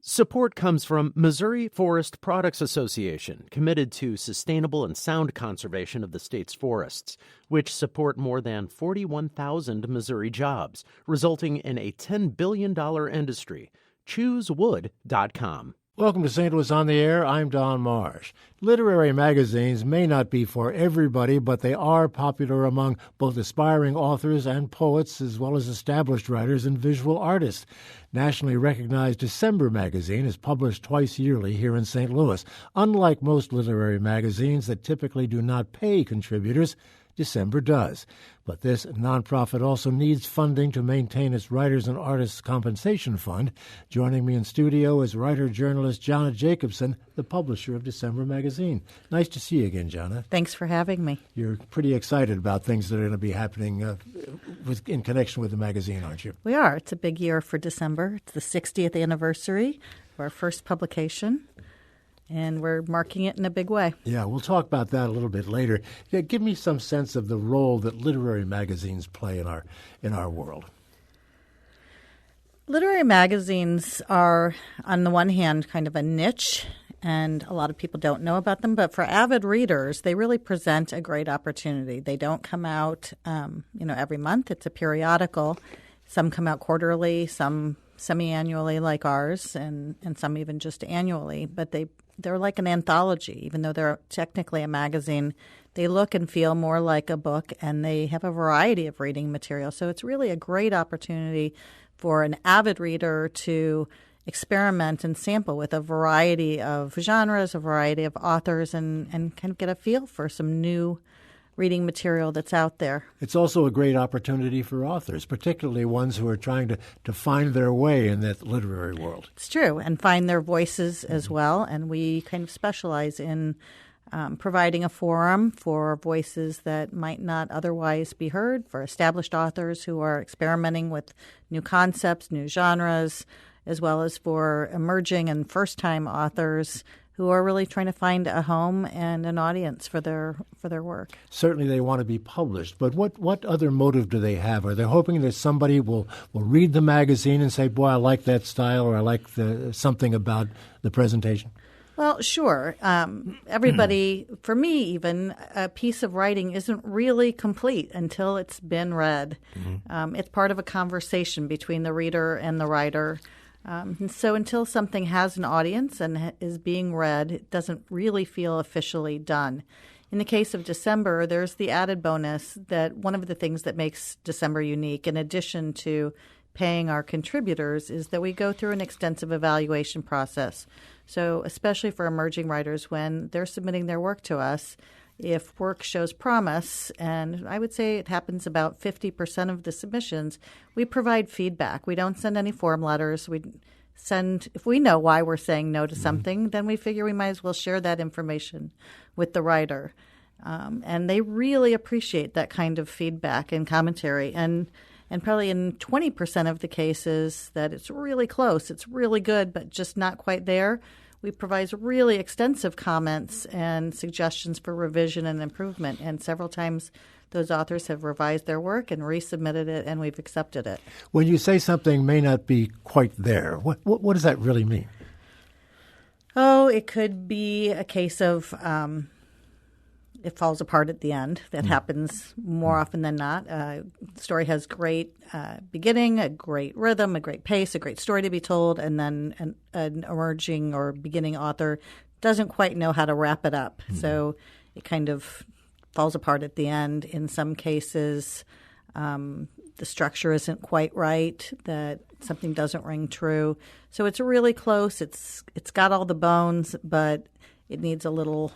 Support comes from Missouri Forest Products Association, committed to sustainable and sound conservation of the state's forests, which support more than 41,000 Missouri jobs, resulting in a $10 billion industry. ChooseWood.com. Welcome to St. Louis on the Air. I'm Don Marsh. Literary magazines may not be for everybody, but they are popular among both aspiring authors and poets, as well as established writers and visual artists. Nationally recognized December magazine is published twice yearly here in St. Louis. Unlike most literary magazines that typically do not pay contributors, December does. But this nonprofit also needs funding to maintain its Writers and Artists Compensation Fund. Joining me in studio is writer-journalist Gianna Jacobsen, the publisher of December magazine. Nice to see you again, Gianna. Thanks for having me. You're pretty excited about things that are going to be happening in connection with the magazine, aren't you? We are. It's a big year for December. It's the 60th anniversary of our first publication, and we're marking it in a big way. Yeah, we'll talk about that a little bit later. Yeah, give me some sense of the role that literary magazines play in our world. Literary magazines are, on the one hand, kind of a niche, and a lot of people don't know about them. But for avid readers, they really present a great opportunity. They don't come out, every month. It's a periodical. Some come out quarterly, some semi-annually like ours, and some even just annually. But they're like an anthology. Even though they're technically a magazine, they look and feel more like a book, and they have a variety of reading material. So it's really a great opportunity for an avid reader to experiment and sample with a variety of genres, a variety of authors, and kind of get a feel for some new reading material that's out there. It's also a great opportunity for authors, particularly ones who are trying to find their way in that literary world. It's true, and find their voices as well. And we kind of specialize in providing a forum for voices that might not otherwise be heard, for established authors who are experimenting with new concepts, new genres, as well as for emerging and first-time authors who are really trying to find a home and an audience for their work. Certainly they want to be published, but what other motive do they have? Are they hoping that somebody will read the magazine and say, boy, I like that style, or I like something about the presentation? Well, sure. Everybody, for me even, a piece of writing isn't really complete until it's been read. Mm-hmm. It's part of a conversation between the reader and the writer. And so until something has an audience and is being read, it doesn't really feel officially done. In the case of December, there's the added bonus that one of the things that makes December unique, in addition to paying our contributors, is that we go through an extensive evaluation process. So especially for emerging writers, when they're submitting their work to us, if work shows promise, and I would say it happens about 50% of the submissions, we provide feedback. We don't send any form letters. If we know why we're saying no to something, then we figure we might as well share that information with the writer. And they really appreciate that kind of feedback and commentary. And probably in 20% of the cases that it's really close, it's really good, but just not quite there, we provide really extensive comments and suggestions for revision and improvement. And several times those authors have revised their work and resubmitted it, and we've accepted it. When you say something may not be quite there, what does that really mean? Oh, it could be a case of it falls apart at the end. That happens more often than not. The story has great beginning, a great rhythm, a great pace, a great story to be told, and then an emerging or beginning author doesn't quite know how to wrap it up. Mm-hmm. So it kind of falls apart at the end. In some cases, the structure isn't quite right, that something doesn't ring true. So it's really close. It's got all the bones, but it needs a little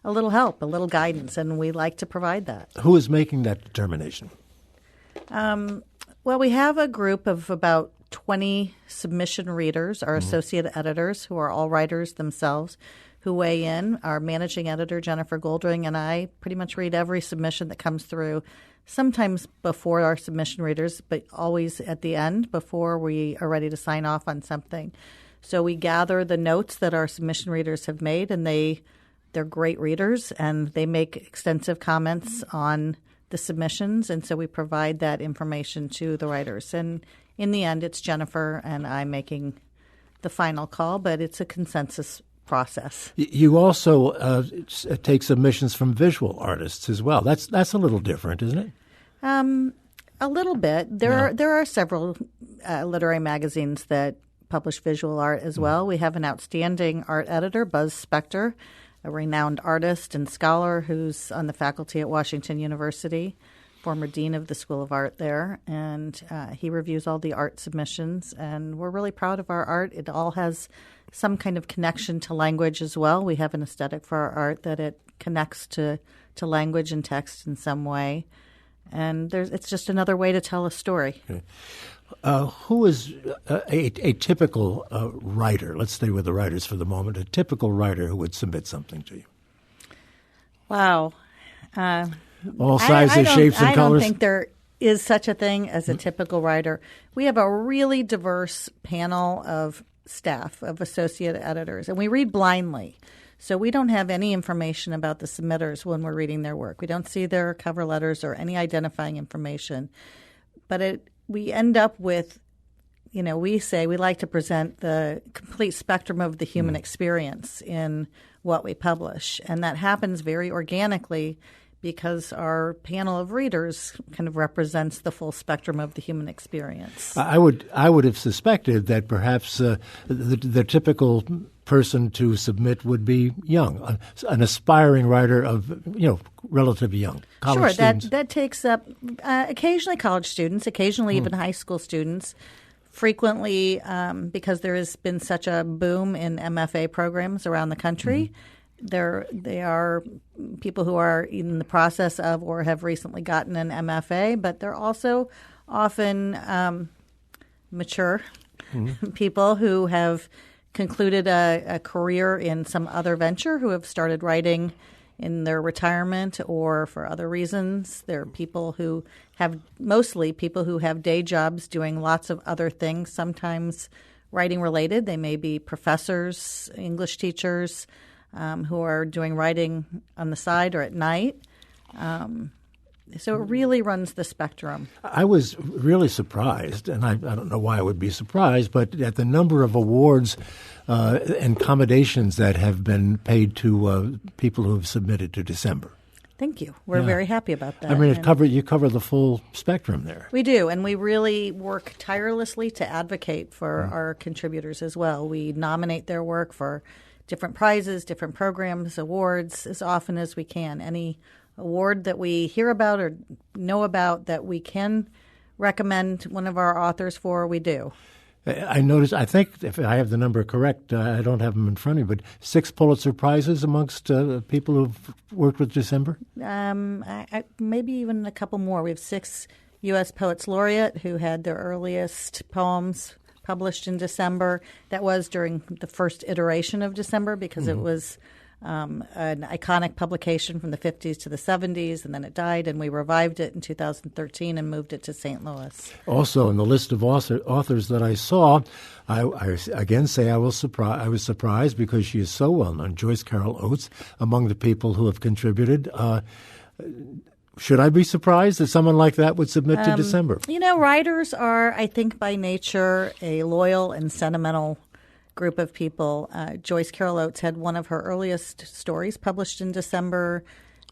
help, a little guidance, and we like to provide that. Who is making that determination? Well, we have a group of about 20 submission readers, our associate editors, who are all writers themselves, who weigh in. Our managing editor, Jennifer Goldring, and I pretty much read every submission that comes through, sometimes before our submission readers, but always at the end before we are ready to sign off on something. So we gather the notes that our submission readers have made, and they're great readers, and they make extensive comments on the submissions, and so we provide that information to the writers. And in the end, it's Jennifer and I making the final call, but it's a consensus process. You also take submissions from visual artists as well. That's a little different, isn't it? A little bit. There are several literary magazines that publish visual art as well. We have an outstanding art editor, Buzz Spector, a renowned artist and scholar who's on the faculty at Washington University, former dean of the School of Art there, and he reviews all the art submissions, and we're really proud of our art. It all has some kind of connection to language as well. We have an aesthetic for our art that it connects to language and text in some way, and it's just another way to tell a story. Okay. Who is a typical writer? Let's stay with the writers for the moment. A typical writer who would submit something to you. Wow. All sizes, shapes, and colors? I don't think there is such a thing as a typical writer. We have a really diverse panel of staff, of associate editors, and we read blindly. So we don't have any information about the submitters when we're reading their work. We don't see their cover letters or any identifying information. But we end up with, we say we like to present the complete spectrum of the human experience in what we publish. And that happens very organically because our panel of readers kind of represents the full spectrum of the human experience. I would have suspected that perhaps the typical person to submit would be young, an aspiring writer of, relatively young, college students. Sure, that takes up occasionally college students, occasionally even high school students. Frequently, because there has been such a boom in MFA programs around the country, they are people who are in the process of or have recently gotten an MFA, but they're also often mature people who have concluded a career in some other venture, who have started writing in their retirement or for other reasons. There are mostly people who have day jobs doing lots of other things, sometimes writing related. They may be professors, English teachers, who are doing writing on the side or at night. So it really runs the spectrum. I was really surprised, and I don't know why I would be surprised, but at the number of awards and commendations that have been paid to people who have submitted to December. Thank you. We're very happy about that. I mean, you cover the full spectrum there. We do, and we really work tirelessly to advocate for our contributors as well. We nominate their work for different prizes, different programs, awards as often as we can. Any award that we hear about or know about that we can recommend one of our authors for, we do. I noticed, I think, if I have the number correct, I don't have them in front of me, but 6 Pulitzer Prizes amongst people who've worked with December? Maybe even a couple more. We have 6 U.S. Poets Laureate who had their earliest poems published in December. That was during the first iteration of December because it was an iconic publication from the 50s to the 70s, and then it died, and we revived it in 2013 and moved it to St. Louis. Also, in the list of authors that I saw, I again say I was surprised because she is so well known, Joyce Carol Oates, among the people who have contributed. Should I be surprised that someone like that would submit to December? Writers are, I think, by nature a loyal and sentimental group of people. Joyce Carol Oates had one of her earliest stories published in December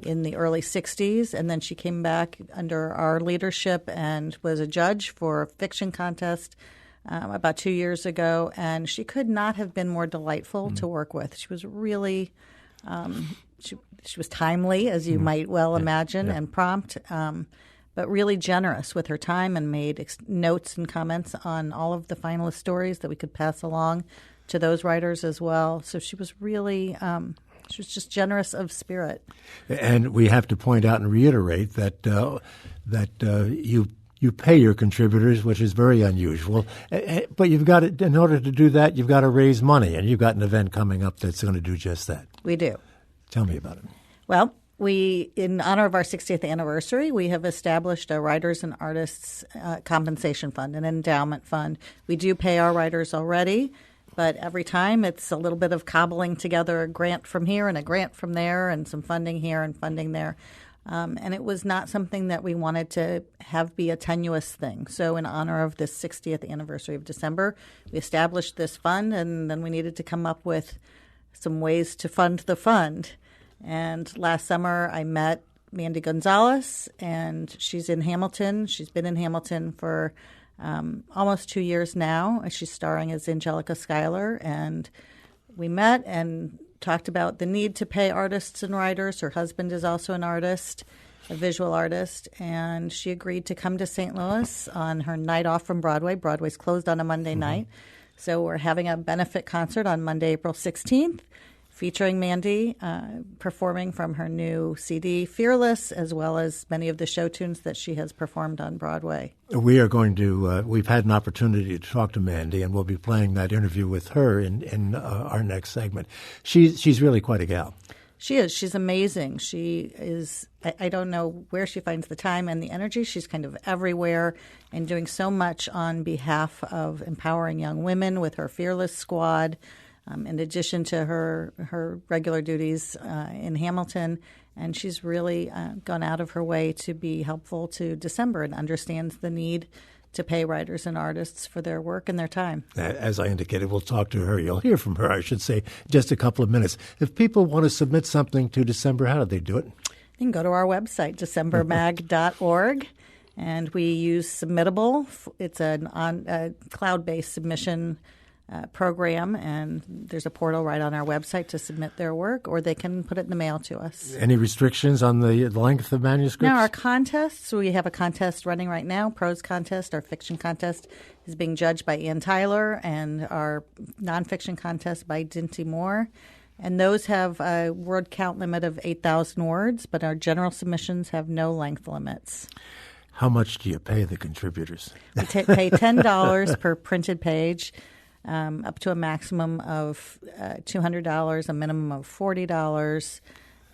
in the early 60s, and then she came back under our leadership and was a judge for a fiction contest about 2 years ago, and she could not have been more delightful to work with. She was really she was timely, as you might well imagine, and prompt, but really generous with her time and made notes and comments on all of the finalist stories that we could pass along to those writers as well. So she was really she was just generous of spirit. And we have to point out and reiterate that you pay your contributors, which is very unusual. But you've got to, in order to do that, you've got to raise money, and you've got an event coming up that's going to do just that. We do. Tell me about it. Well, in honor of our 60th anniversary, we have established a Writers and Artists Compensation Fund, an endowment fund. We do pay our writers already, but every time it's a little bit of cobbling together a grant from here and a grant from there and some funding here and funding there. And it was not something that we wanted to have be a tenuous thing. So in honor of this 60th anniversary of December, we established this fund, and then we needed to come up with some ways to fund the fund. And last summer, I met Mandy Gonzalez, and she's in Hamilton. She's been in Hamilton for almost 2 years now. She's starring as Angelica Schuyler, and we met and talked about the need to pay artists and writers. Her husband is also an artist, a visual artist, and she agreed to come to St. Louis on her night off from Broadway. Broadway's closed on a Monday night, so we're having a benefit concert on Monday, April 16th, featuring Mandy performing from her new CD, Fearless, as well as many of the show tunes that she has performed on Broadway. We are going to, we've had an opportunity to talk to Mandy, and we'll be playing that interview with her in our next segment. She's really quite a gal. She is. She's amazing. She is, I don't know where she finds the time and the energy. She's kind of everywhere and doing so much on behalf of empowering young women with her Fearless Squad. In addition to her regular duties in Hamilton. And she's really gone out of her way to be helpful to December and understands the need to pay writers and artists for their work and their time. As I indicated, we'll talk to her. You'll hear from her, I should say, just a couple of minutes. If people want to submit something to December, how do they do it? You can go to our website, decembermag.org, and we use Submittable. It's a cloud-based submission program, and there's a portal right on our website to submit their work, or they can put it in the mail to us. Any restrictions on the length of manuscripts? Now, our contests, we have a contest running right now, prose contest. Our fiction contest is being judged by Ann Tyler, and our nonfiction contest by Dinty Moore. And those have a word count limit of 8,000 words, but our general submissions have no length limits. How much do you pay the contributors? We pay $10 per printed page. Up to a maximum of $200, a minimum of $40,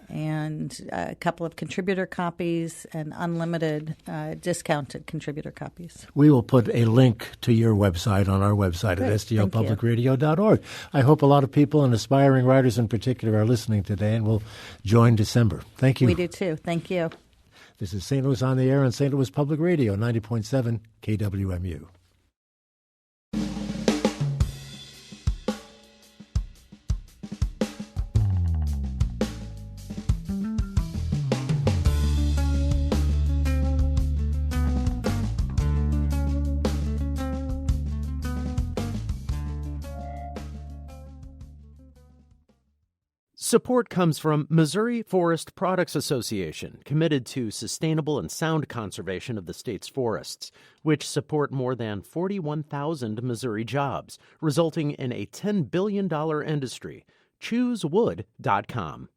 and a couple of contributor copies and unlimited discounted contributor copies. We will put a link to your website on our website at stlpublicradio.org. I hope a lot of people, and aspiring writers in particular, are listening today and will join December. Thank you. We do too. Thank you. This is St. Louis on the Air on St. Louis Public Radio, 90.7 KWMU. Support comes from Missouri Forest Products Association, committed to sustainable and sound conservation of the state's forests, which support more than 41,000 Missouri jobs, resulting in a $10 billion industry. ChooseWood.com.